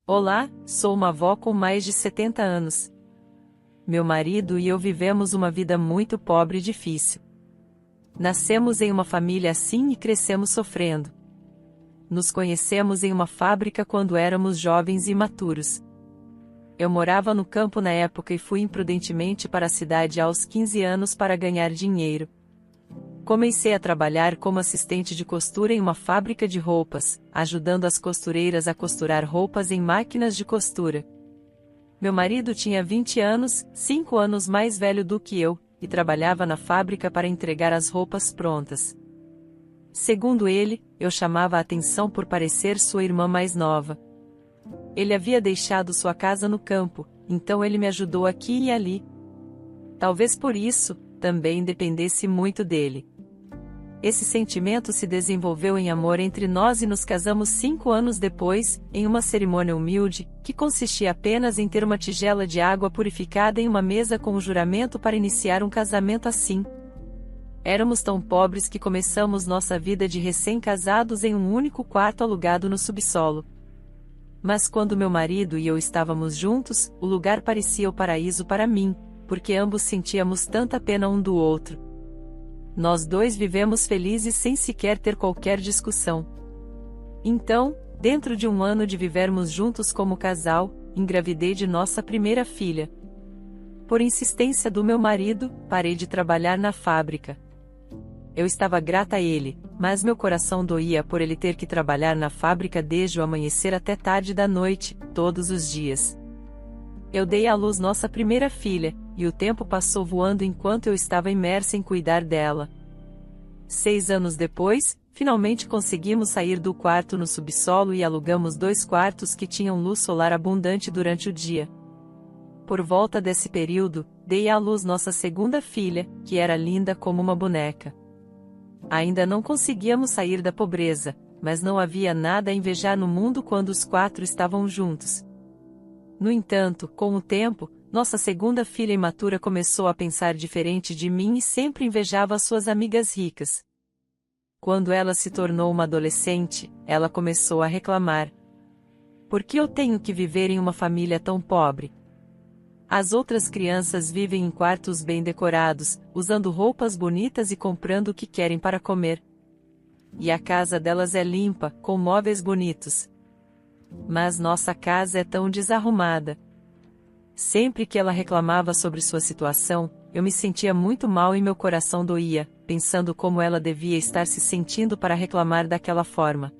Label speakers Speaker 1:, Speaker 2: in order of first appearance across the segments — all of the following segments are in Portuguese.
Speaker 1: Olá, sou uma avó com mais de 70 anos. Meu marido e eu vivemos uma vida muito pobre e difícil. Nascemos em uma família assim e crescemos sofrendo. Nos conhecemos em uma fábrica quando éramos jovens e imaturos. Eu morava no campo na época e fui imprudentemente para a cidade aos 15 anos para ganhar dinheiro. Comecei a trabalhar como assistente de costura em uma fábrica de roupas, ajudando as costureiras a costurar roupas em máquinas de costura. Meu marido tinha 20 anos, 5 anos mais velho do que eu, e trabalhava na fábrica para entregar as roupas prontas. Segundo ele, eu chamava a atenção por parecer sua irmã mais nova. Ele havia deixado sua casa no campo, então ele me ajudou aqui e ali. Talvez por isso, também dependesse muito dele. Esse sentimento se desenvolveu em amor entre nós e nos casamos 5 anos depois, em uma cerimônia humilde, que consistia apenas em ter uma tigela de água purificada em uma mesa com o juramento para iniciar um casamento assim. Éramos tão pobres que começamos nossa vida de recém-casados em um único quarto alugado no subsolo. Mas quando meu marido e eu estávamos juntos, o lugar parecia o paraíso para mim, porque ambos sentíamos tanta pena um do outro. Nós dois vivemos felizes sem sequer ter qualquer discussão. Então, dentro de um ano de vivermos juntos como casal, engravidei de nossa primeira filha. Por insistência do meu marido, parei de trabalhar na fábrica. Eu estava grata a ele, mas meu coração doía por ele ter que trabalhar na fábrica desde o amanhecer até tarde da noite, todos os dias. Eu dei à luz nossa primeira filha, e o tempo passou voando enquanto eu estava imersa em cuidar dela. 6 anos depois, finalmente conseguimos sair do quarto no subsolo e alugamos 2 quartos que tinham luz solar abundante durante o dia. Por volta desse período, dei à luz nossa segunda filha, que era linda como uma boneca. Ainda não conseguíamos sair da pobreza, mas não havia nada a invejar no mundo quando os 4 estavam juntos. No entanto, com o tempo, nossa segunda filha imatura começou a pensar diferente de mim e sempre invejava suas amigas ricas. Quando ela se tornou uma adolescente, ela começou a reclamar. Por que eu tenho que viver em uma família tão pobre? As outras crianças vivem em quartos bem decorados, usando roupas bonitas e comprando o que querem para comer. E a casa delas é limpa, com móveis bonitos. Mas nossa casa é tão desarrumada. Sempre que ela reclamava sobre sua situação, eu me sentia muito mal e meu coração doía, pensando como ela devia estar se sentindo para reclamar daquela forma.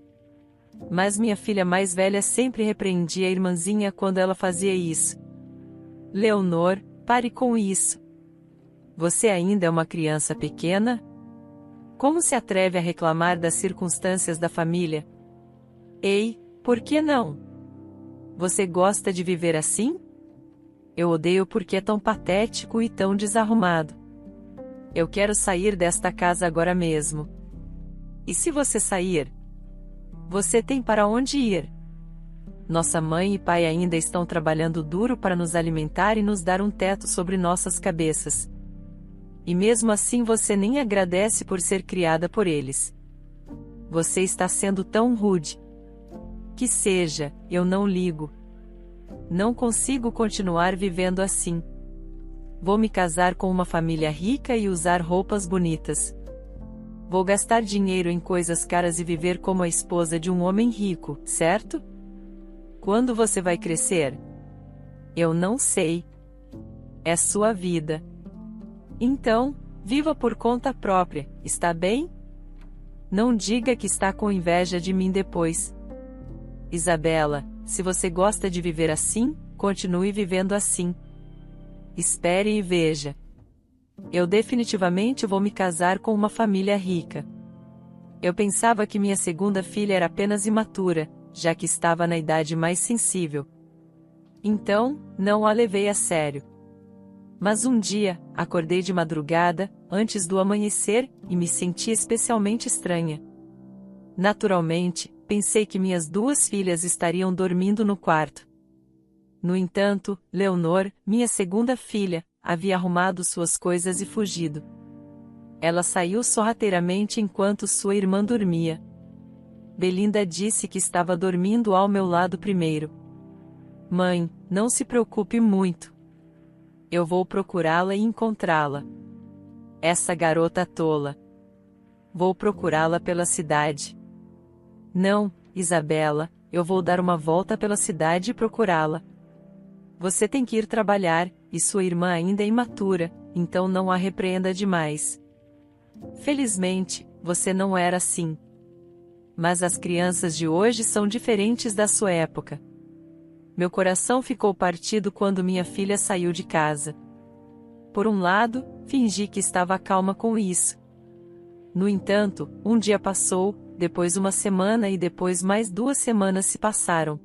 Speaker 1: Mas minha filha mais velha sempre repreendia a irmãzinha quando ela fazia isso. Leonor, pare com isso. Você ainda é uma criança pequena? Como se atreve a reclamar das circunstâncias da família? Ei, por que não? Você gosta de viver assim? Eu odeio porque é tão patético e tão desarrumado. Eu quero sair desta casa agora mesmo. E se você sair? Você tem para onde ir? Nossa mãe e pai ainda estão trabalhando duro para nos alimentar e nos dar um teto sobre nossas cabeças. E mesmo assim você nem agradece por ser criada por eles. Você está sendo tão rude. Que seja, eu não ligo. Não consigo continuar vivendo assim. Vou me casar com uma família rica e usar roupas bonitas. Vou gastar dinheiro em coisas caras e viver como a esposa de um homem rico, certo? Quando você vai crescer? Eu não sei. É sua vida. Então, viva por conta própria, está bem? Não diga que está com inveja de mim depois. Isabela, se você gosta de viver assim, continue vivendo assim. Espere e veja. Eu definitivamente vou me casar com uma família rica. Eu pensava que minha segunda filha era apenas imatura, já que estava na idade mais sensível. Então, não a levei a sério. Mas um dia, acordei de madrugada, antes do amanhecer, e me senti especialmente estranha. Naturalmente, pensei que minhas 2 filhas estariam dormindo no quarto. No entanto, Leonor, minha segunda filha, havia arrumado suas coisas e fugido. Ela saiu sorrateiramente enquanto sua irmã dormia. Belinda disse que estava dormindo ao meu lado primeiro. Mãe, não se preocupe muito. Eu vou procurá-la e encontrá-la. Essa garota tola. Vou procurá-la pela cidade. Não, Isabela, eu vou dar uma volta pela cidade e procurá-la. Você tem que ir trabalhar, e sua irmã ainda é imatura, então não a repreenda demais. Felizmente, você não era assim. Mas as crianças de hoje são diferentes da sua época. Meu coração ficou partido quando minha filha saiu de casa. Por um lado, fingi que estava calma com isso. No entanto, um dia passou, depois uma semana e depois mais 2 semanas se passaram.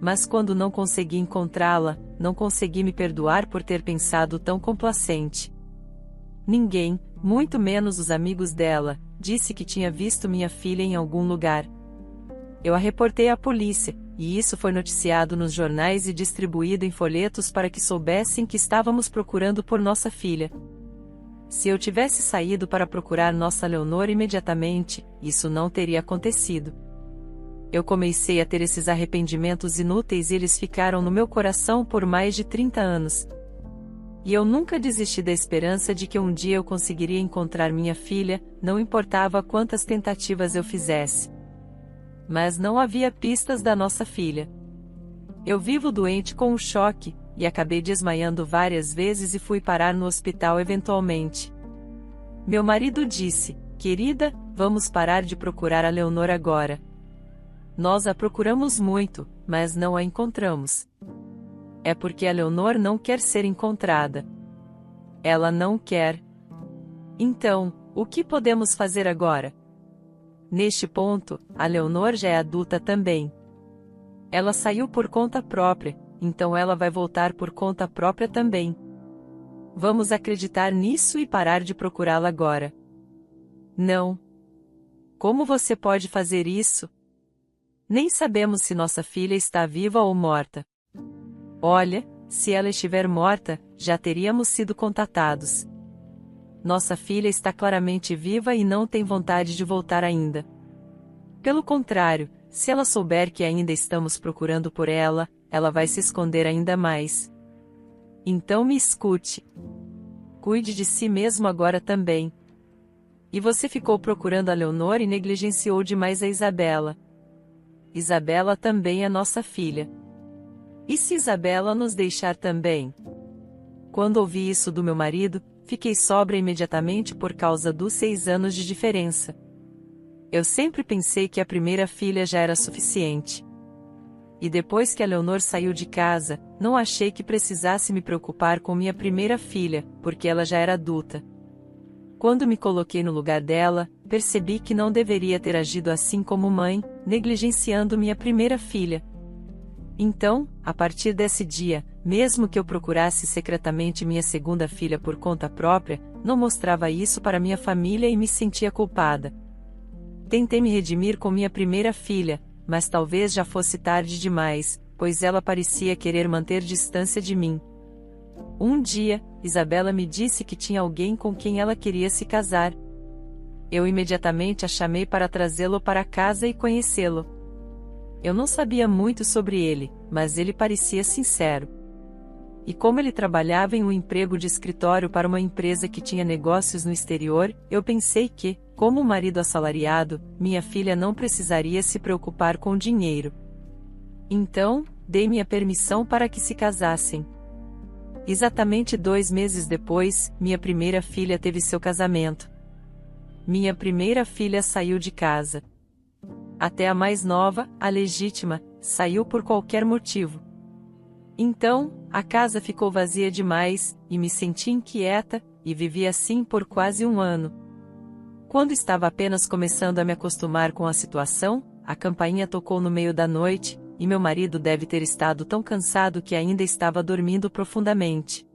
Speaker 1: Mas quando não consegui encontrá-la, não consegui me perdoar por ter pensado tão complacente. Ninguém, muito menos os amigos dela, disse que tinha visto minha filha em algum lugar. Eu a reportei à polícia, e isso foi noticiado nos jornais e distribuído em folhetos para que soubessem que estávamos procurando por nossa filha. Se eu tivesse saído para procurar nossa Leonor imediatamente, isso não teria acontecido. Eu comecei a ter esses arrependimentos inúteis e eles ficaram no meu coração por mais de 30 anos. E eu nunca desisti da esperança de que um dia eu conseguiria encontrar minha filha, não importava quantas tentativas eu fizesse. Mas não havia pistas da nossa filha. Eu vivo doente com o choque, e acabei desmaiando várias vezes e fui parar no hospital eventualmente. Meu marido disse, querida, vamos parar de procurar a Leonor agora. Nós a procuramos muito, mas não a encontramos. É porque a Leonor não quer ser encontrada. Ela não quer. Então, o que podemos fazer agora? Neste ponto, a Leonor já é adulta também. Ela saiu por conta própria, então ela vai voltar por conta própria também. Vamos acreditar nisso e parar de procurá-la agora. Não. Como você pode fazer isso? Nem sabemos se nossa filha está viva ou morta. Olha, se ela estiver morta, já teríamos sido contatados. Nossa filha está claramente viva e não tem vontade de voltar ainda. Pelo contrário, se ela souber que ainda estamos procurando por ela, ela vai se esconder ainda mais. Então me escute. Cuide de si mesmo agora também. E você ficou procurando a Leonor e negligenciou demais a Isabela. Isabela também é nossa filha. E se Isabela nos deixar também? Quando ouvi isso do meu marido, fiquei sóbria imediatamente por causa dos 6 anos de diferença. Eu sempre pensei que a primeira filha já era suficiente. E depois que a Leonor saiu de casa, não achei que precisasse me preocupar com minha primeira filha, porque ela já era adulta. Quando me coloquei no lugar dela, percebi que não deveria ter agido assim como mãe, negligenciando minha primeira filha. Então, a partir desse dia, mesmo que eu procurasse secretamente minha segunda filha por conta própria, não mostrava isso para minha família e me sentia culpada. Tentei me redimir com minha primeira filha, mas talvez já fosse tarde demais, pois ela parecia querer manter distância de mim. Um dia, Isabela me disse que tinha alguém com quem ela queria se casar. Eu imediatamente a chamei para trazê-lo para casa e conhecê-lo. Eu não sabia muito sobre ele, mas ele parecia sincero. E como ele trabalhava em um emprego de escritório para uma empresa que tinha negócios no exterior, eu pensei que, como marido assalariado, minha filha não precisaria se preocupar com dinheiro. Então, dei minha permissão para que se casassem. Exatamente 2 meses depois, minha primeira filha teve seu casamento. Minha primeira filha saiu de casa. Até a mais nova, a legítima, saiu por qualquer motivo. Então, a casa ficou vazia demais, e me senti inquieta, e vivi assim por quase 1 ano. Quando estava apenas começando a me acostumar com a situação, a campainha tocou no meio da noite, e meu marido deve ter estado tão cansado que ainda estava dormindo profundamente.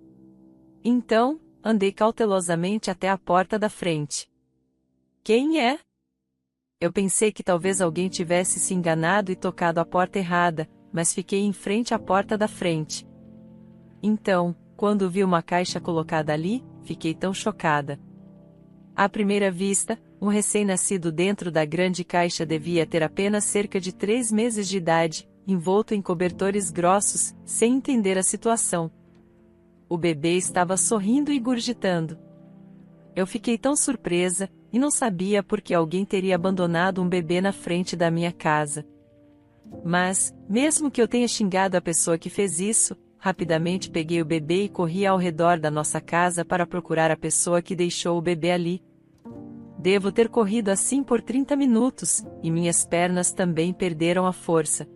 Speaker 1: Então, andei cautelosamente até a porta da frente. Quem é? Eu pensei que talvez alguém tivesse se enganado e tocado a porta errada, mas fiquei em frente à porta da frente. Então, Quando vi uma caixa colocada ali, fiquei tão chocada. À primeira vista, um recém-nascido dentro da grande caixa devia ter apenas cerca de 3 meses de idade, envolto em cobertores grossos, sem entender a situação. O bebê estava sorrindo e gurgitando. Eu fiquei tão surpresa, e não sabia por que alguém teria abandonado um bebê na frente da minha casa. Mas, mesmo que eu tenha xingado a pessoa que fez isso, rapidamente peguei o bebê e corri ao redor da nossa casa para procurar a pessoa que deixou o bebê ali. Devo ter corrido assim por 30 minutos, e minhas pernas também perderam a força.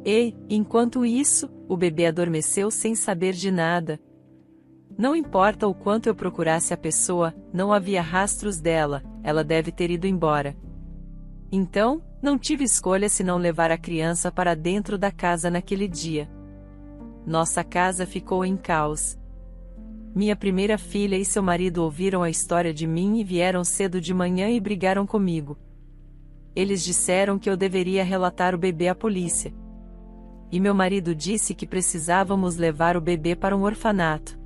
Speaker 1: E, enquanto isso, o bebê adormeceu sem saber de nada. Não importa o quanto eu procurasse a pessoa, não havia rastros dela, ela deve ter ido embora. Então, não tive escolha senão levar a criança para dentro da casa naquele dia. Nossa casa ficou em caos. Minha primeira filha e seu marido ouviram a história de mim e vieram cedo de manhã e brigaram comigo. Eles disseram que eu deveria relatar o bebê à polícia. E meu marido disse que precisávamos levar o bebê para um orfanato.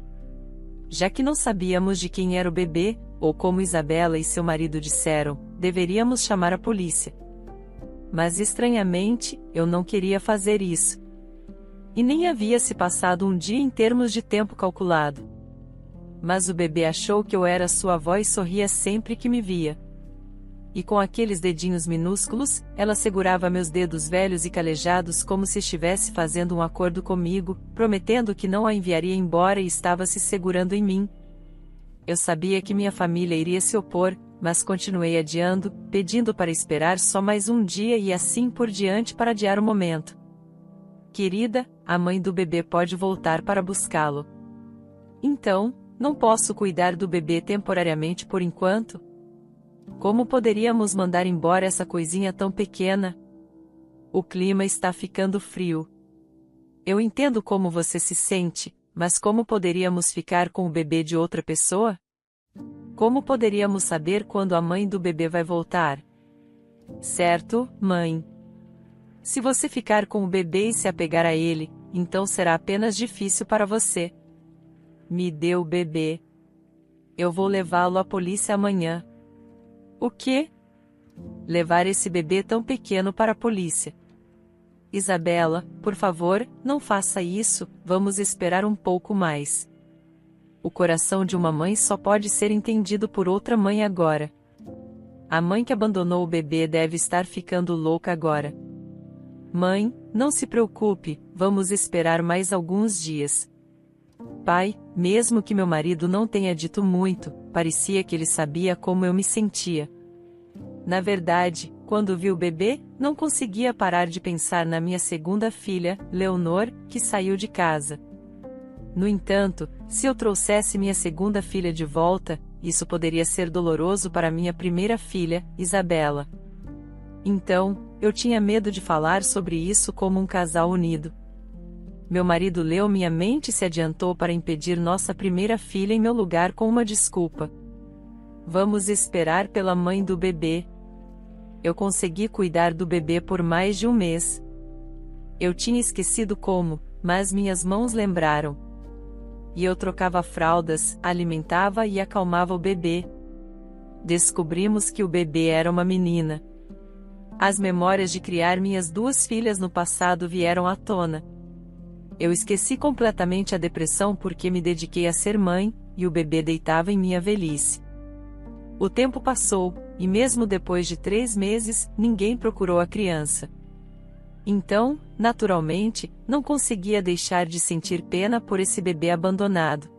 Speaker 1: Já que não sabíamos de quem era o bebê, ou como Isabela e seu marido disseram, deveríamos chamar a polícia. Mas estranhamente, eu não queria fazer isso. E nem havia se passado um dia em termos de tempo calculado. Mas o bebê achou que eu era sua avó e sorria sempre que me via. E com aqueles dedinhos minúsculos, ela segurava meus dedos velhos e calejados como se estivesse fazendo um acordo comigo, prometendo que não a enviaria embora e estava se segurando em mim. Eu sabia que minha família iria se opor, mas continuei adiando, pedindo para esperar só mais um dia e assim por diante para adiar o momento. Querida, a mãe do bebê pode voltar para buscá-lo. Então, não posso cuidar do bebê temporariamente por enquanto? Como poderíamos mandar embora essa coisinha tão pequena? O clima está ficando frio. Eu entendo como você se sente, mas como poderíamos ficar com o bebê de outra pessoa? Como poderíamos saber quando a mãe do bebê vai voltar? Certo, mãe. Se você ficar com o bebê e se apegar a ele, então será apenas difícil para você. Me dê o bebê. Eu vou levá-lo à polícia amanhã. O quê? Levar esse bebê tão pequeno para a polícia. Isabela, por favor, não faça isso, vamos esperar um pouco mais. O coração de uma mãe só pode ser entendido por outra mãe agora. A mãe que abandonou o bebê deve estar ficando louca agora. Mãe, não se preocupe, vamos esperar mais alguns dias. Pai, mesmo que meu marido não tenha dito muito, parecia que ele sabia como eu me sentia. Na verdade, quando vi o bebê, não conseguia parar de pensar na minha segunda filha, Leonor, que saiu de casa. No entanto, se eu trouxesse minha segunda filha de volta, isso poderia ser doloroso para minha primeira filha, Isabela. Então, eu tinha medo de falar sobre isso como um casal unido. Meu marido leu minha mente e se adiantou para impedir nossa primeira filha em meu lugar com uma desculpa. Vamos esperar pela mãe do bebê. Eu consegui cuidar do bebê por mais de um mês. Eu tinha esquecido como, mas minhas mãos lembraram. E eu trocava fraldas, alimentava e acalmava o bebê. Descobrimos que o bebê era uma menina. As memórias de criar minhas duas filhas no passado vieram à tona. Eu esqueci completamente a depressão porque me dediquei a ser mãe, e o bebê deitava em minha velhice. O tempo passou, e mesmo depois de 3 meses, ninguém procurou a criança. Então, naturalmente, não conseguia deixar de sentir pena por esse bebê abandonado.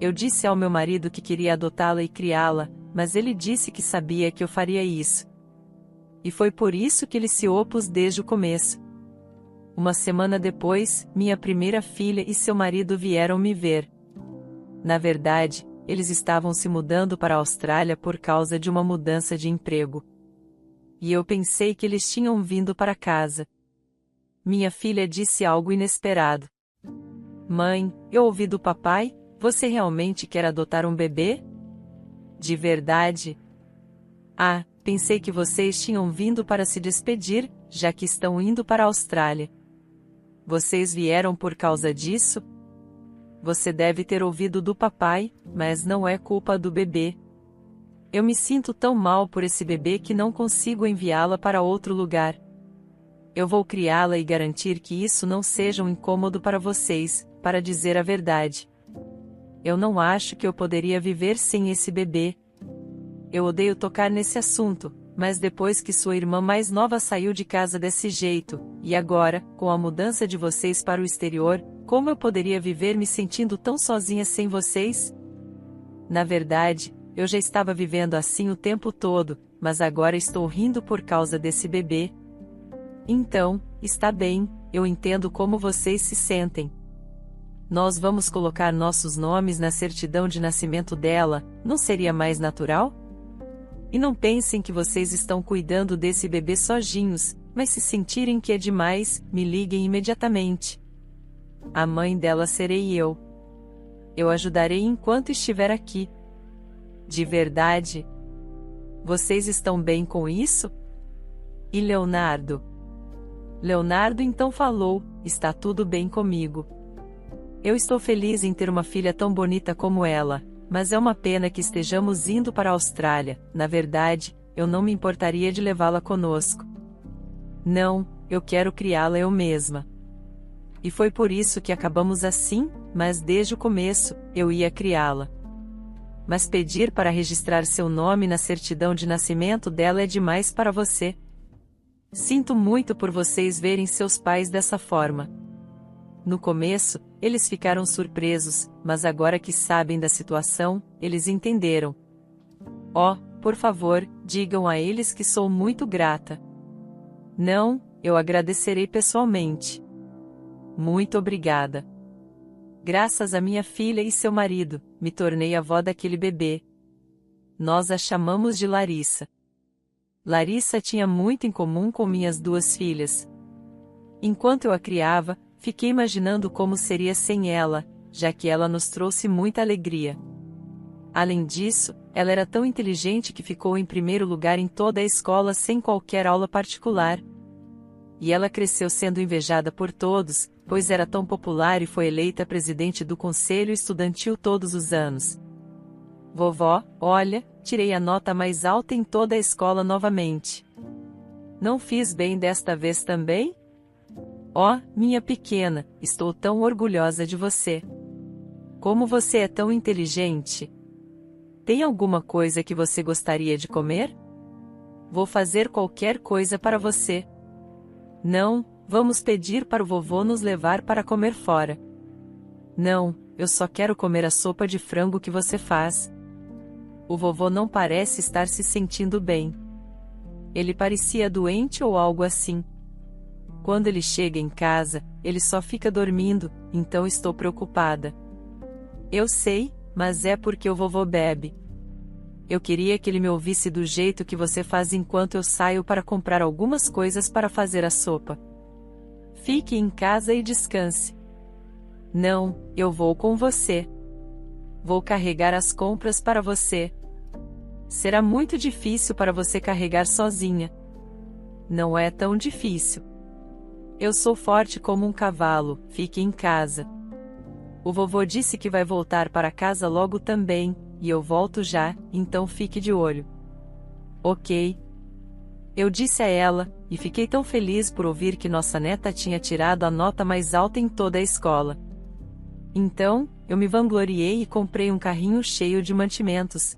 Speaker 1: Eu disse ao meu marido que queria adotá-la e criá-la, mas ele disse que sabia que eu faria isso. E foi por isso que ele se opôs desde o começo. Uma semana depois, minha primeira filha e seu marido vieram me ver. Na verdade, eles estavam se mudando para a Austrália por causa de uma mudança de emprego. E eu pensei que eles tinham vindo para casa. Minha filha disse algo inesperado. Mãe, eu ouvi do papai, você realmente quer adotar um bebê? De verdade? Ah, pensei que vocês tinham vindo para se despedir, já que estão indo para a Austrália. Vocês vieram por causa disso? você deve ter ouvido do papai, mas não é culpa do bebê. Eu me sinto tão mal por esse bebê que não consigo enviá-la para outro lugar. Eu vou criá-la e garantir que isso não seja um incômodo para vocês, para dizer a verdade. Eu não acho que eu poderia viver sem esse bebê. Eu odeio tocar nesse assunto, mas depois que sua irmã mais nova saiu de casa desse jeito, e agora, com a mudança de vocês para o exterior, como eu poderia viver me sentindo tão sozinha sem vocês? Na verdade, eu já estava vivendo assim o tempo todo, mas agora estou rindo por causa desse bebê. Então, está bem, eu entendo como vocês se sentem. Nós vamos colocar nossos nomes na certidão de nascimento dela, não seria mais natural? E não pensem que vocês estão cuidando desse bebê sozinhos, mas se sentirem que é demais, me liguem imediatamente. A mãe dela serei eu. Eu ajudarei enquanto estiver aqui. De verdade? Vocês estão bem com isso? E Leonardo? Leonardo então falou, está tudo bem comigo. Eu estou feliz em ter uma filha tão bonita como ela, mas é uma pena que estejamos indo para a Austrália. Na verdade, eu não me importaria de levá-la conosco. Não, eu quero criá-la eu mesma. E foi por isso que acabamos assim, mas desde o começo, eu ia criá-la. Mas pedir para registrar seu nome na certidão de nascimento dela é demais para você. Sinto muito por vocês verem seus pais dessa forma. No começo, eles ficaram surpresos, mas agora que sabem da situação, eles entenderam. Oh, por favor, digam a eles que sou muito grata. Não, eu agradecerei pessoalmente. Muito obrigada. Graças a minha filha e seu marido, me tornei avó daquele bebê. Nós a chamamos de Larissa. Larissa tinha muito em comum com minhas duas filhas. Enquanto eu a criava, fiquei imaginando como seria sem ela, já que ela nos trouxe muita alegria. Além disso, ela era tão inteligente que ficou em primeiro lugar em toda a escola sem qualquer aula particular. E ela cresceu sendo invejada por todos, pois era tão popular e foi eleita presidente do conselho estudantil todos os anos. Vovó, olha, tirei a nota mais alta em toda a escola novamente. Não fiz bem desta vez também? Oh, minha pequena, estou tão orgulhosa de você. Como você é tão inteligente. Tem alguma coisa que você gostaria de comer? Vou fazer qualquer coisa para você. Não, vamos pedir para o vovô nos levar para comer fora. Não, eu só quero comer a sopa de frango que você faz. O vovô não parece estar se sentindo bem. Ele parecia doente ou algo assim. Quando ele chega em casa, ele só fica dormindo, então estou preocupada. Eu sei, mas é porque o vovô bebe. Eu queria que ele me ouvisse do jeito que você faz enquanto eu saio para comprar algumas coisas para fazer a sopa. Fique em casa e descanse. Não, eu vou com você. Vou carregar as compras para você. Será muito difícil para você carregar sozinha. Não é tão difícil. Eu sou forte como um cavalo, fique em casa. O vovô disse que vai voltar para casa logo também, e eu volto já, então fique de olho. Ok. Eu disse a ela, e fiquei tão feliz por ouvir que nossa neta tinha tirado a nota mais alta em toda a escola. Então, eu me vangloriei e comprei um carrinho cheio de mantimentos.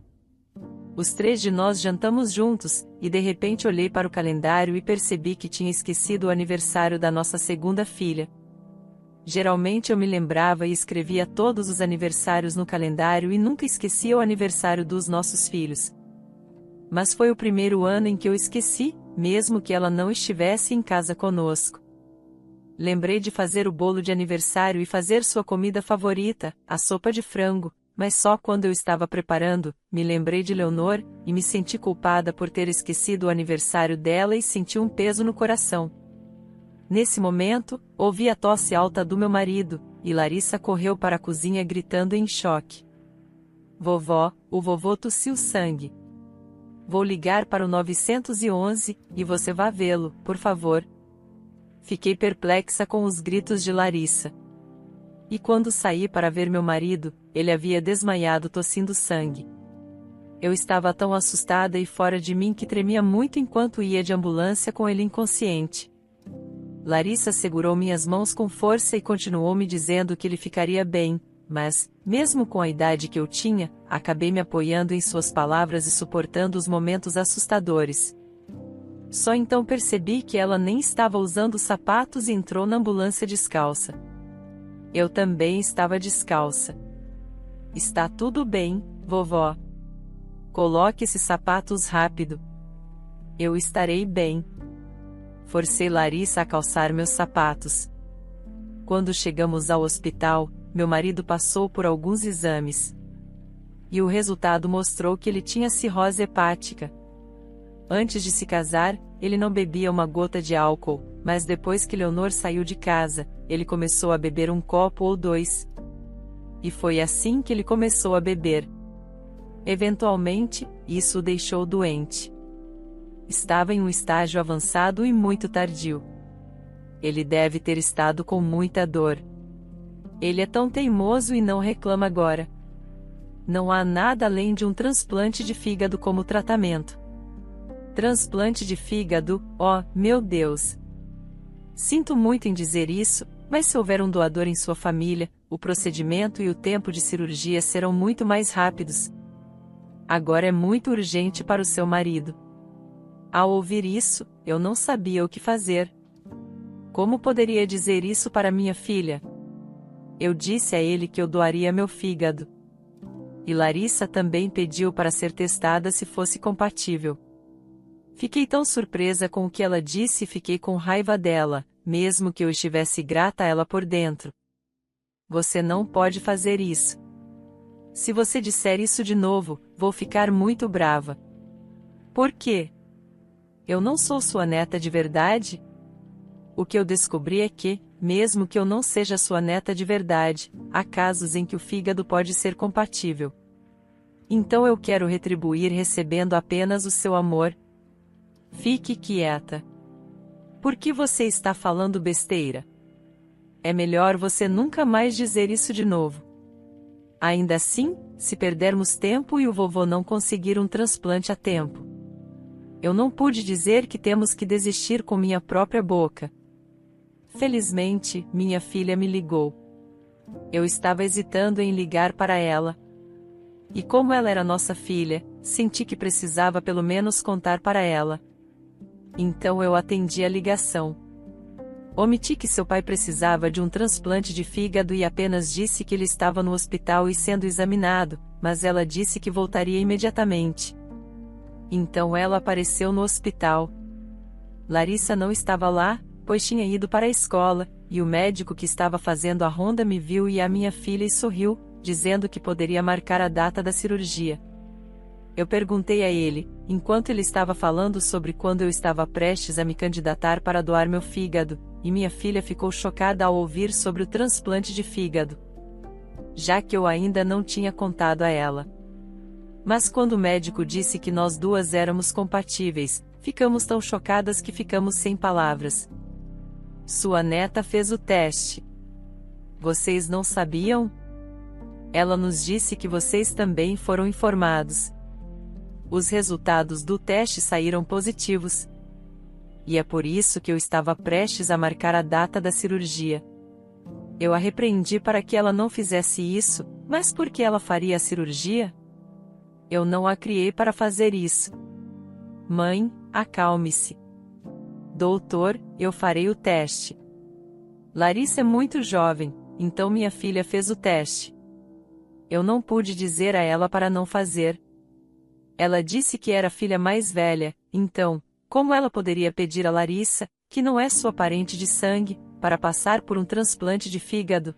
Speaker 1: Os três de nós jantamos juntos, e de repente olhei para o calendário e percebi que tinha esquecido o aniversário da nossa segunda filha. Geralmente eu me lembrava e escrevia todos os aniversários no calendário e nunca esquecia o aniversário dos nossos filhos. Mas foi o primeiro ano em que eu esqueci, mesmo que ela não estivesse em casa conosco. Lembrei de fazer o bolo de aniversário e fazer sua comida favorita, a sopa de frango, mas só quando eu estava preparando, me lembrei de Leonor, e me senti culpada por ter esquecido o aniversário dela e senti um peso no coração. Nesse momento, ouvi a tosse alta do meu marido, e Larissa correu para a cozinha gritando em choque. Vovó, o vovô tossiu sangue. Vou ligar para o 911, e você vá vê-lo, por favor. Fiquei perplexa com os gritos de Larissa. E quando saí para ver meu marido, ele havia desmaiado tossindo sangue. Eu estava tão assustada e fora de mim que tremia muito enquanto ia de ambulância com ele inconsciente. Larissa segurou minhas mãos com força e continuou me dizendo que ele ficaria bem, mas, mesmo com a idade que eu tinha, acabei me apoiando em suas palavras e suportando os momentos assustadores. Só então percebi que ela nem estava usando sapatos e entrou na ambulância descalça. Eu também estava descalça. Está tudo bem, vovó. Coloque esses sapatos rápido. Eu estarei bem. Forcei Larissa a calçar meus sapatos. Quando chegamos ao hospital, meu marido passou por alguns exames. E o resultado mostrou que ele tinha cirrose hepática. Antes de se casar, ele não bebia uma gota de álcool, mas depois que Leonor saiu de casa, ele começou a beber um copo ou dois. E foi assim que ele começou a beber. Eventualmente, isso o deixou doente. Estava em um estágio avançado e muito tardio. Ele deve ter estado com muita dor. Ele é tão teimoso e não reclama agora. Não há nada além de um transplante de fígado como tratamento. Transplante de fígado, oh, meu Deus! Sinto muito em dizer isso, mas se houver um doador em sua família, o procedimento e o tempo de cirurgia serão muito mais rápidos. Agora é muito urgente para o seu marido. Ao ouvir isso, eu não sabia o que fazer. Como poderia dizer isso para minha filha? Eu disse a ele que eu doaria meu fígado. E Larissa também pediu para ser testada se fosse compatível. Fiquei tão surpresa com o que ela disse e fiquei com raiva dela, mesmo que eu estivesse grata a ela por dentro. Você não pode fazer isso. Se você disser isso de novo, vou ficar muito brava. Por quê? Eu não sou sua neta de verdade? O que eu descobri é que, mesmo que eu não seja sua neta de verdade, há casos em que o fígado pode ser compatível. Então eu quero retribuir recebendo apenas o seu amor. Fique quieta. Por que você está falando besteira? É melhor você nunca mais dizer isso de novo. Ainda assim, se perdermos tempo e o vovô não conseguir um transplante a tempo. Eu não pude dizer que temos que desistir com minha própria boca. Felizmente, minha filha me ligou. Eu estava hesitando em ligar para ela. E como ela era nossa filha, senti que precisava pelo menos contar para ela. Então eu atendi a ligação. Omiti que seu pai precisava de um transplante de fígado e apenas disse que ele estava no hospital e sendo examinado, mas ela disse que voltaria imediatamente. Então ela apareceu no hospital. Larissa não estava lá, pois tinha ido para a escola, e o médico que estava fazendo a ronda me viu e a minha filha e sorriu, dizendo que poderia marcar a data da cirurgia. Eu perguntei a ele, enquanto ele estava falando sobre quando eu estava prestes a me candidatar para doar meu fígado, e minha filha ficou chocada ao ouvir sobre o transplante de fígado. Já que eu ainda não tinha contado a ela. Mas quando o médico disse que nós duas éramos compatíveis, ficamos tão chocadas que ficamos sem palavras. Sua neta fez o teste. Vocês não sabiam? Ela nos disse que vocês também foram informados. Os resultados do teste saíram positivos. E é por isso que eu estava prestes a marcar a data da cirurgia. Eu a repreendi para que ela não fizesse isso, mas por que ela faria a cirurgia? Eu não a criei para fazer isso. Mãe, acalme-se. Doutor, eu farei o teste. Larissa é muito jovem, então minha filha fez o teste. Eu não pude dizer a ela para não fazer. Ela disse que era a filha mais velha, então, como ela poderia pedir a Larissa, que não é sua parente de sangue, para passar por um transplante de fígado?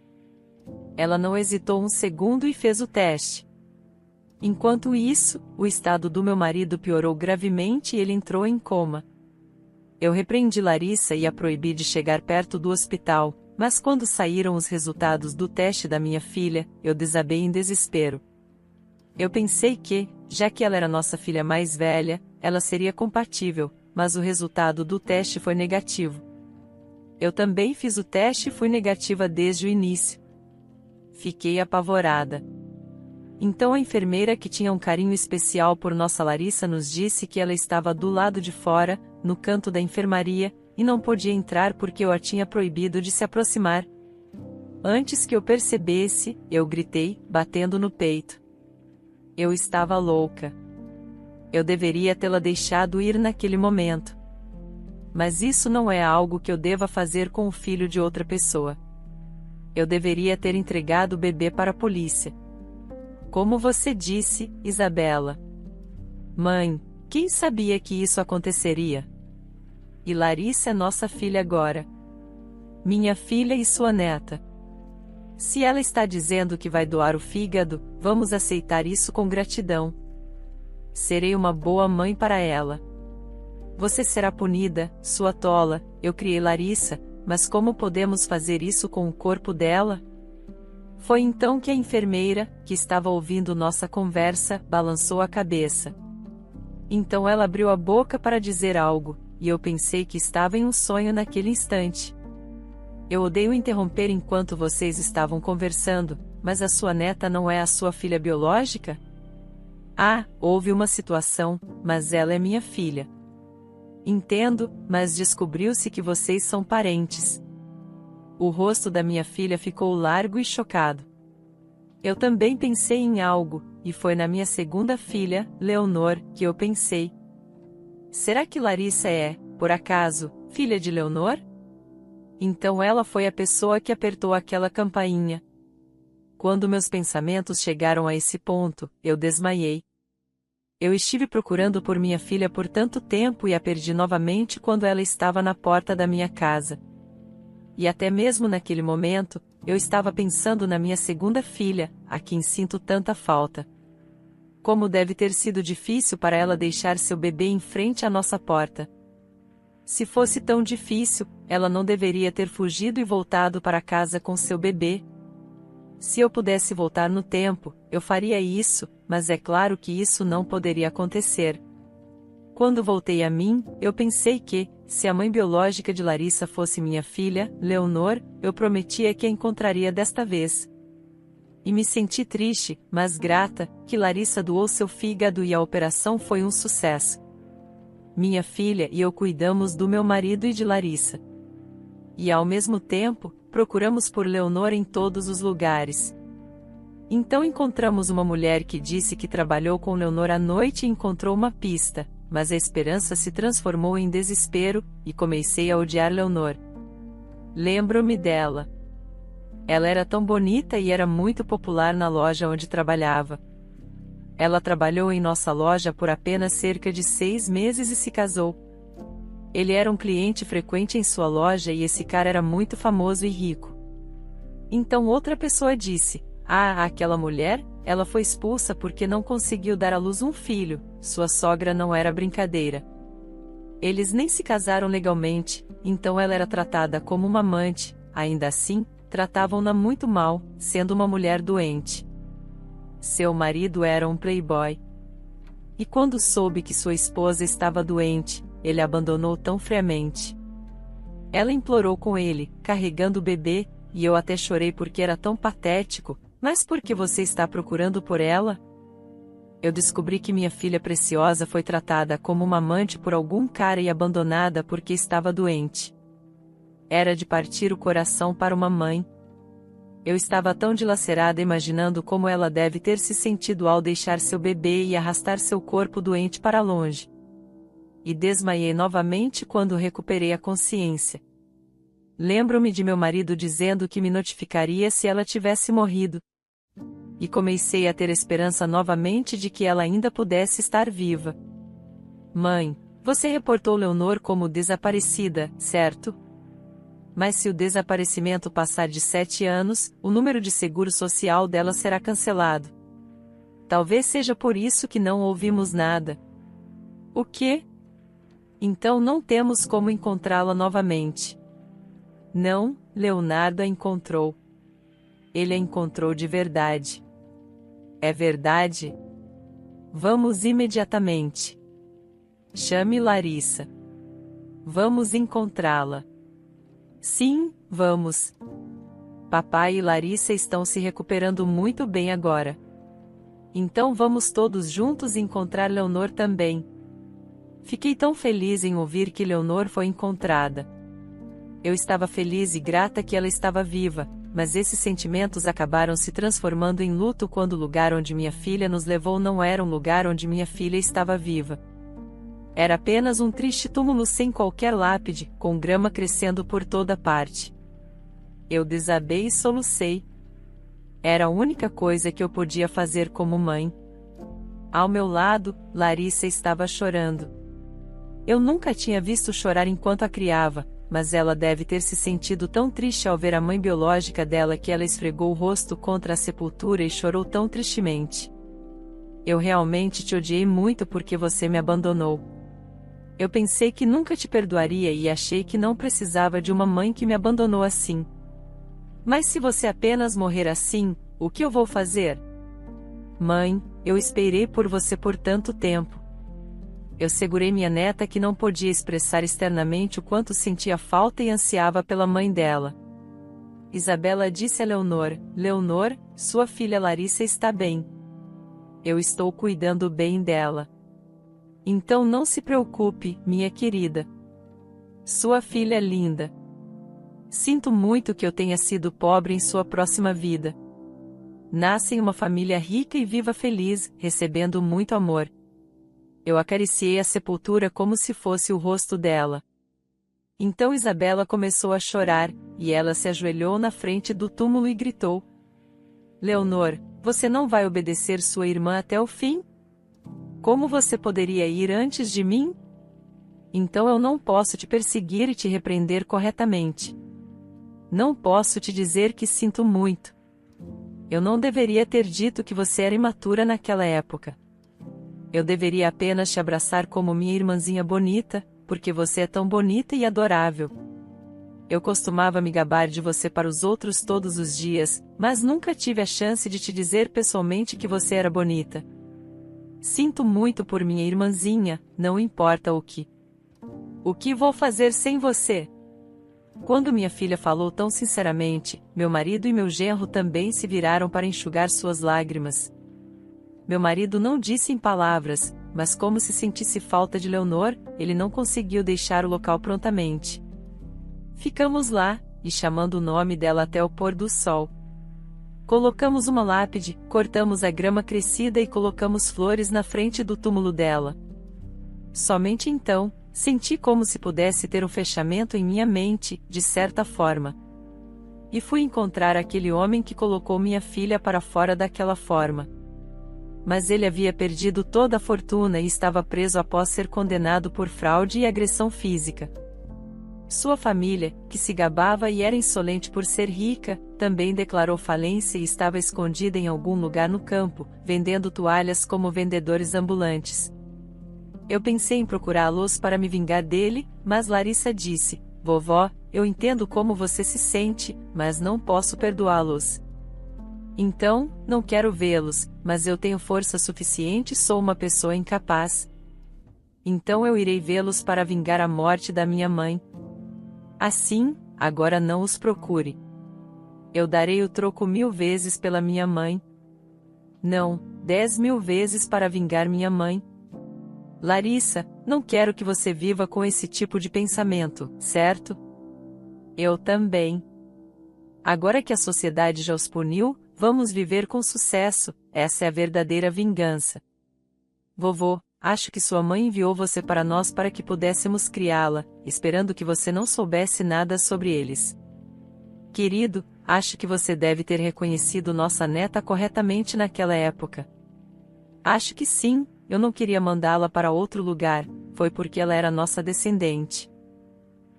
Speaker 1: Ela não hesitou um segundo e fez o teste. Enquanto isso, o estado do meu marido piorou gravemente e ele entrou em coma. Eu repreendi Larissa e a proibi de chegar perto do hospital, mas quando saíram os resultados do teste da minha filha, eu desabei em desespero. Eu pensei que, já que ela era nossa filha mais velha, ela seria compatível, mas o resultado do teste foi negativo. Eu também fiz o teste e fui negativa desde o início. Fiquei apavorada. Então a enfermeira que tinha um carinho especial por nossa Larissa nos disse que ela estava do lado de fora, no canto da enfermaria, e não podia entrar porque eu a tinha proibido de se aproximar. Antes que eu percebesse, eu gritei, batendo no peito. Eu estava louca. Eu deveria tê-la deixado ir naquele momento. Mas isso não é algo que eu deva fazer com o filho de outra pessoa. Eu deveria ter entregado o bebê para a polícia. Como você disse, Isabela. Mãe, quem sabia que isso aconteceria? E Larissa é nossa filha agora. Minha filha e sua neta. Se ela está dizendo que vai doar o fígado, vamos aceitar isso com gratidão. Serei uma boa mãe para ela. Você será punida, sua tola, eu criei Larissa, mas como podemos fazer isso com o corpo dela? Foi então que a enfermeira, que estava ouvindo nossa conversa, balançou a cabeça. Então ela abriu a boca para dizer algo, e eu pensei que estava em um sonho naquele instante. Eu odeio interromper enquanto vocês estavam conversando, mas a sua neta não é a sua filha biológica? Ah, houve uma situação, mas ela é minha filha. Entendo, mas descobriu-se que vocês são parentes. O rosto da minha filha ficou largo e chocado. Eu também pensei em algo, e foi na minha segunda filha, Leonor, que eu pensei. Será que Larissa é, por acaso, filha de Leonor? Então ela foi a pessoa que apertou aquela campainha. Quando meus pensamentos chegaram a esse ponto, eu desmaiei. Eu estive procurando por minha filha por tanto tempo e a perdi novamente quando ela estava na porta da minha casa. E até mesmo naquele momento, eu estava pensando na minha segunda filha, a quem sinto tanta falta. Como deve ter sido difícil para ela deixar seu bebê em frente à nossa porta. Se fosse tão difícil, ela não deveria ter fugido e voltado para casa com seu bebê. Se eu pudesse voltar no tempo, eu faria isso, mas é claro que isso não poderia acontecer. Quando voltei a mim, eu pensei que, se a mãe biológica de Larissa fosse minha filha, Leonor, eu prometia que a encontraria desta vez. E me senti triste, mas grata, que Larissa doou seu fígado e a operação foi um sucesso. Minha filha e eu cuidamos do meu marido e de Larissa. E ao mesmo tempo, procuramos por Leonor em todos os lugares. Então encontramos uma mulher que disse que trabalhou com Leonor à noite e encontrou uma pista, mas a esperança se transformou em desespero, e comecei a odiar Leonor. Lembro-me dela. Ela era tão bonita e era muito popular na loja onde trabalhava. Ela trabalhou em nossa loja por apenas cerca de 6 meses e se casou. Ele era um cliente frequente em sua loja e esse cara era muito famoso e rico. Então outra pessoa disse: "Ah, aquela mulher, ela foi expulsa porque não conseguiu dar à luz um filho, sua sogra não era brincadeira." Eles nem se casaram legalmente, então ela era tratada como uma amante, ainda assim, tratavam-na muito mal, sendo uma mulher doente. Seu marido era um playboy. E quando soube que sua esposa estava doente, ele a abandonou tão friamente. Ela implorou com ele, carregando o bebê, e eu até chorei porque era tão patético. Mas por que você está procurando por ela? Eu descobri que minha filha preciosa foi tratada como uma amante por algum cara e abandonada porque estava doente. Era de partir o coração para uma mãe. Eu estava tão dilacerada imaginando como ela deve ter se sentido ao deixar seu bebê e arrastar seu corpo doente para longe. E desmaiei novamente quando recuperei a consciência. Lembro-me de meu marido dizendo que me notificaria se ela tivesse morrido. E comecei a ter esperança novamente de que ela ainda pudesse estar viva. Mãe, você reportou Leonor como desaparecida, certo? Mas se o desaparecimento passar de 7 anos, o número de seguro social dela será cancelado. Talvez seja por isso que não ouvimos nada. O quê? Então não temos como encontrá-la novamente. Não, Leonardo a encontrou. Ele a encontrou de verdade. É verdade? Vamos imediatamente. Chame Larissa. Vamos encontrá-la. Sim, vamos. Papai e Larissa estão se recuperando muito bem agora. Então vamos todos juntos encontrar Leonor também. Fiquei tão feliz em ouvir que Leonor foi encontrada. Eu estava feliz e grata que ela estava viva, mas esses sentimentos acabaram se transformando em luto quando o lugar onde minha filha nos levou não era um lugar onde minha filha estava viva. Era apenas um triste túmulo sem qualquer lápide, com grama crescendo por toda parte. Eu desabei e solucei. Era a única coisa que eu podia fazer como mãe. Ao meu lado, Larissa estava chorando. Eu nunca tinha visto chorar enquanto a criava, mas ela deve ter se sentido tão triste ao ver a mãe biológica dela que ela esfregou o rosto contra a sepultura e chorou tão tristemente. Eu realmente te odiei muito porque você me abandonou. Eu pensei que nunca te perdoaria e achei que não precisava de uma mãe que me abandonou assim. Mas se você apenas morrer assim, o que eu vou fazer? Mãe, eu esperei por você por tanto tempo. Eu segurei minha neta que não podia expressar externamente o quanto sentia falta e ansiava pela mãe dela. Isabela disse a Leonor: Leonor, sua filha Larissa está bem. Eu estou cuidando bem dela. Então não se preocupe, minha querida. Sua filha é linda. Sinto muito que eu tenha sido pobre em sua próxima vida. Nasça em uma família rica e viva feliz, recebendo muito amor. Eu acariciei a sepultura como se fosse o rosto dela. Então Isabela começou a chorar, e ela se ajoelhou na frente do túmulo e gritou: Leonor, você não vai obedecer sua irmã até o fim? Como você poderia ir antes de mim? Então eu não posso te perseguir e te repreender corretamente. Não posso te dizer que sinto muito. Eu não deveria ter dito que você era imatura naquela época. Eu deveria apenas te abraçar como minha irmãzinha bonita, porque você é tão bonita e adorável. Eu costumava me gabar de você para os outros todos os dias, mas nunca tive a chance de te dizer pessoalmente que você era bonita. Sinto muito por minha irmãzinha, não importa o que. O que vou fazer sem você? Quando minha filha falou tão sinceramente, meu marido e meu genro também se viraram para enxugar suas lágrimas. Meu marido não disse em palavras, mas como se sentisse falta de Leonor, ele não conseguiu deixar o local prontamente. Ficamos lá, e chamando o nome dela até o pôr do sol. Colocamos uma lápide, cortamos a grama crescida e colocamos flores na frente do túmulo dela. Somente então, senti como se pudesse ter um fechamento em minha mente, de certa forma. E fui encontrar aquele homem que colocou minha filha para fora daquela forma. Mas ele havia perdido toda a fortuna e estava preso após ser condenado por fraude e agressão física. Sua família, que se gabava e era insolente por ser rica, também declarou falência e estava escondida em algum lugar no campo, vendendo toalhas como vendedores ambulantes. Eu pensei em procurá-los para me vingar dele, mas Larissa disse: Vovó, eu entendo como você se sente, mas não posso perdoá-los. Então, não quero vê-los, mas eu tenho força suficiente e sou uma pessoa incapaz. Então eu irei vê-los para vingar a morte da minha mãe. Assim, agora não os procure. Eu darei o troco 1000 vezes pela minha mãe. Não, 10.000 vezes para vingar minha mãe. Larissa, não quero que você viva com esse tipo de pensamento, certo? Eu também. Agora que a sociedade já os puniu, vamos viver com sucesso, essa é a verdadeira vingança. Vovô, acho que sua mãe enviou você para nós para que pudéssemos criá-la, esperando que você não soubesse nada sobre eles. Querido, acho que você deve ter reconhecido nossa neta corretamente naquela época. Acho que sim, eu não queria mandá-la para outro lugar, foi porque ela era nossa descendente.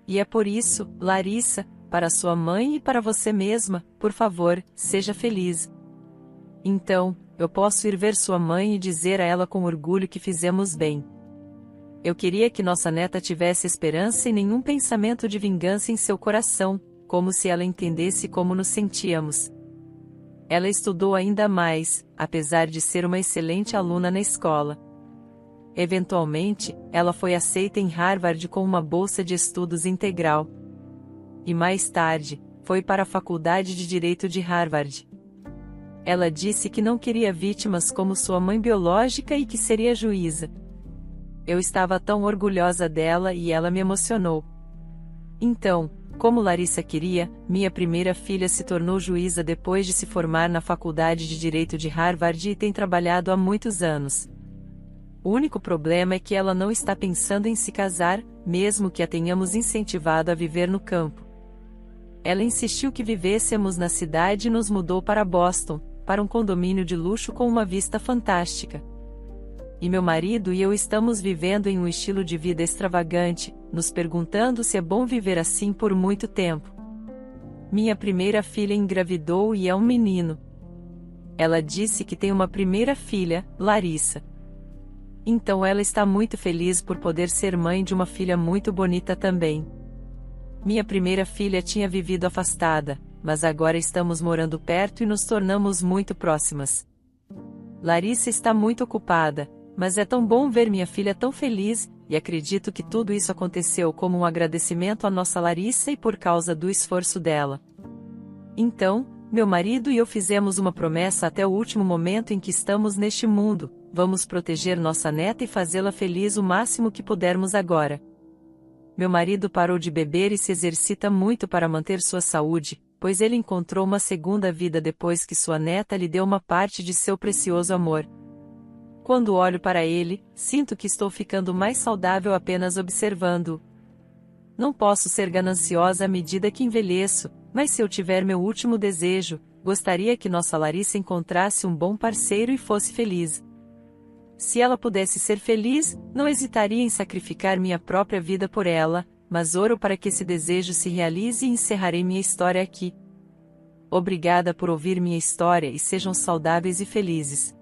Speaker 1: E é por isso, Larissa, para sua mãe e para você mesma, por favor, seja feliz. Então, eu posso ir ver sua mãe e dizer a ela com orgulho que fizemos bem. Eu queria que nossa neta tivesse esperança e nenhum pensamento de vingança em seu coração, como se ela entendesse como nos sentíamos. Ela estudou ainda mais, apesar de ser uma excelente aluna na escola. Eventualmente, ela foi aceita em Harvard com uma bolsa de estudos integral. E mais tarde, foi para a Faculdade de Direito de Harvard. Ela disse que não queria vítimas como sua mãe biológica e que seria juíza. Eu estava tão orgulhosa dela e ela me emocionou. Então, como Larissa queria, minha primeira filha se tornou juíza depois de se formar na Faculdade de Direito de Harvard e tem trabalhado há muitos anos. O único problema é que ela não está pensando em se casar, mesmo que a tenhamos incentivado a viver no campo. Ela insistiu que vivêssemos na cidade e nos mudou para Boston, para um condomínio de luxo com uma vista fantástica. E meu marido e eu estamos vivendo em um estilo de vida extravagante, nos perguntando se é bom viver assim por muito tempo. Minha primeira filha engravidou e é um menino. Ela disse que tem uma primeira filha, Larissa. Então ela está muito feliz por poder ser mãe de uma filha muito bonita também. Minha primeira filha tinha vivido afastada, mas agora estamos morando perto e nos tornamos muito próximas. Larissa está muito ocupada, mas é tão bom ver minha filha tão feliz, e acredito que tudo isso aconteceu como um agradecimento à nossa Larissa e por causa do esforço dela. Então, meu marido e eu fizemos uma promessa até o último momento em que estamos neste mundo: vamos proteger nossa neta e fazê-la feliz o máximo que pudermos agora. Meu marido parou de beber e se exercita muito para manter sua saúde, pois ele encontrou uma segunda vida depois que sua neta lhe deu uma parte de seu precioso amor. Quando olho para ele, sinto que estou ficando mais saudável apenas observando-o. Não posso ser gananciosa à medida que envelheço, mas se eu tiver meu último desejo, gostaria que nossa Larissa encontrasse um bom parceiro e fosse feliz. Se ela pudesse ser feliz, não hesitaria em sacrificar minha própria vida por ela, mas oro para que esse desejo se realize e encerrarei minha história aqui. Obrigada por ouvir minha história e sejam saudáveis e felizes.